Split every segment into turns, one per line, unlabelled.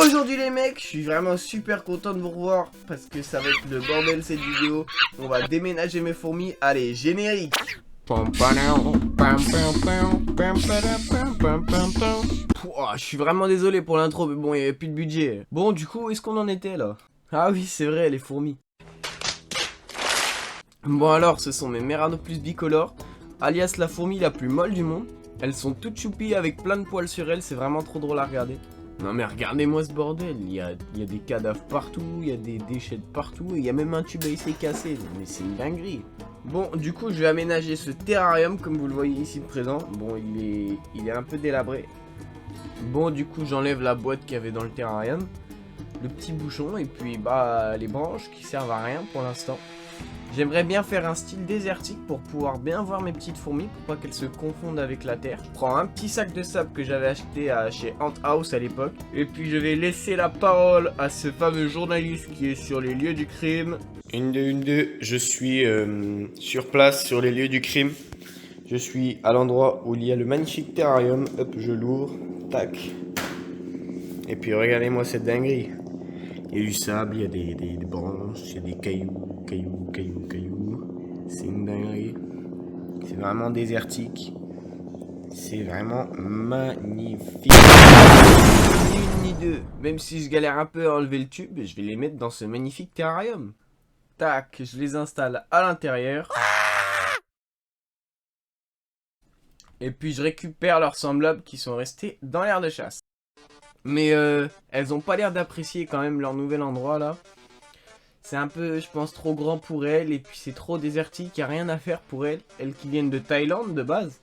Aujourd'hui les mecs, je suis vraiment super content de vous revoir parce que ça va être le bordel cette vidéo. On va déménager mes fourmis. Allez, générique. Pouah, je suis vraiment désolé pour l'intro, mais bon, il n'y avait plus de budget. Bon, du coup, où est-ce qu'on en était là? Ah oui, c'est vrai, les fourmis. Bon alors, ce sont mes Meranopus bicolores, alias la fourmi la plus molle du monde. Elles sont toutes choupies avec plein de poils sur elles, c'est vraiment trop drôle à regarder. Non mais regardez-moi ce bordel, il y a des cadavres partout, il y a des déchets de partout, et il y a même un tube à essayer cassé, mais c'est une dinguerie. Bon, du coup, je vais aménager ce terrarium, comme vous le voyez ici de présent. Bon, il est un peu délabré. Bon, du coup, j'enlève la boîte qu'il y avait dans le terrarium, le petit bouchon, et puis bah les branches qui servent à rien pour l'instant. J'aimerais bien faire un style désertique pour pouvoir bien voir mes petites fourmis, pour pas qu'elles se confondent avec la terre. Je prends un petit sac de sable que j'avais acheté chez Ant House à l'époque. Et puis je vais laisser la parole à ce fameux journaliste qui est sur les lieux du crime. Une, deux, je suis sur place sur les lieux du crime. Je suis à l'endroit où il y a le magnifique terrarium. Hop, je l'ouvre. Tac. Et puis regardez-moi cette dinguerie. Il y a du sable, il y a des branches, il y a des cailloux. C'est une dinguerie. C'est vraiment désertique. C'est vraiment magnifique. Ni une ni deux. Même si je galère un peu à enlever le tube, je vais les mettre dans ce magnifique terrarium. Tac, je les installe à l'intérieur. Et puis je récupère leurs semblables qui sont restés dans l'aire de chasse. Mais elles ont pas l'air d'apprécier quand même leur nouvel endroit là. C'est un peu, je pense, trop grand pour elles, et puis c'est trop désertique, il n'y a rien à faire pour elles, elles qui viennent de Thaïlande de base.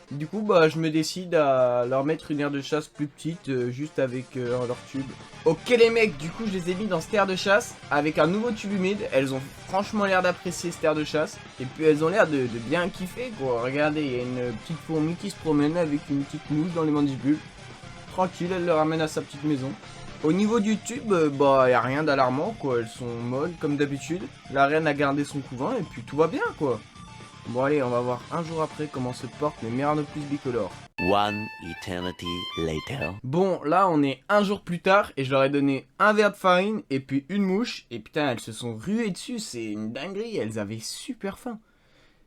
Du coup, bah, je me décide à leur mettre une aire de chasse plus petite, juste avec leur tube. Ok les mecs, du coup je les ai mis dans cette aire de chasse, avec un nouveau tube humide, elles ont franchement l'air d'apprécier cette aire de chasse, et puis elles ont l'air de bien kiffer quoi. Regardez, il y a une petite fourmi qui se promène avec une petite mouche dans les mandibules. Tranquille, elle le ramène à sa petite maison. Au niveau du tube, bah y a rien d'alarmant quoi, elles sont molles comme d'habitude. La reine a gardé son couvain et puis tout va bien quoi. Bon allez, on va voir un jour après comment se portent mes Meranopus bicolores.
One eternity later.
Bon, là on est un jour plus tard et je leur ai donné un verre de farine et puis une mouche. Et putain, elles se sont ruées dessus, c'est une dinguerie, elles avaient super faim.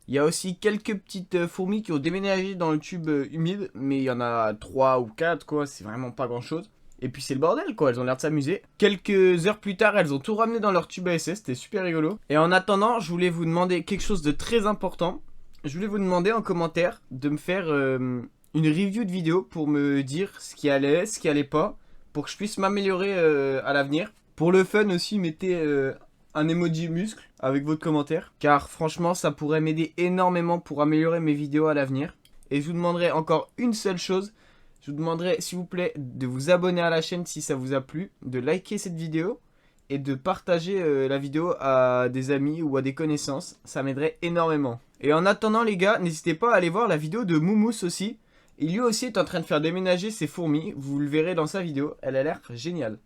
Il y a aussi quelques petites fourmis qui ont déménagé dans le tube humide, mais il y en a 3 ou 4 quoi, c'est vraiment pas grand chose. Et puis c'est le bordel quoi, elles ont l'air de s'amuser. Quelques heures plus tard, elles ont tout ramené dans leur tube à essai, c'était super rigolo. Et en attendant, je voulais vous demander quelque chose de très important. Je voulais vous demander en commentaire de me faire une review de vidéo pour me dire ce qui allait, ce qui allait pas, pour que je puisse m'améliorer à l'avenir. Pour le fun aussi, mettez un emoji muscle avec votre commentaire, car franchement ça pourrait m'aider énormément pour améliorer mes vidéos à l'avenir. Et je vous demanderai encore une seule chose. Je vous demanderai s'il vous plaît de vous abonner à la chaîne si ça vous a plu, de liker cette vidéo et de partager la vidéo à des amis ou à des connaissances, ça m'aiderait énormément. Et en attendant les gars, n'hésitez pas à aller voir la vidéo de Moumous aussi. Il lui aussi est en train de faire déménager ses fourmis, vous le verrez dans sa vidéo, elle a l'air géniale.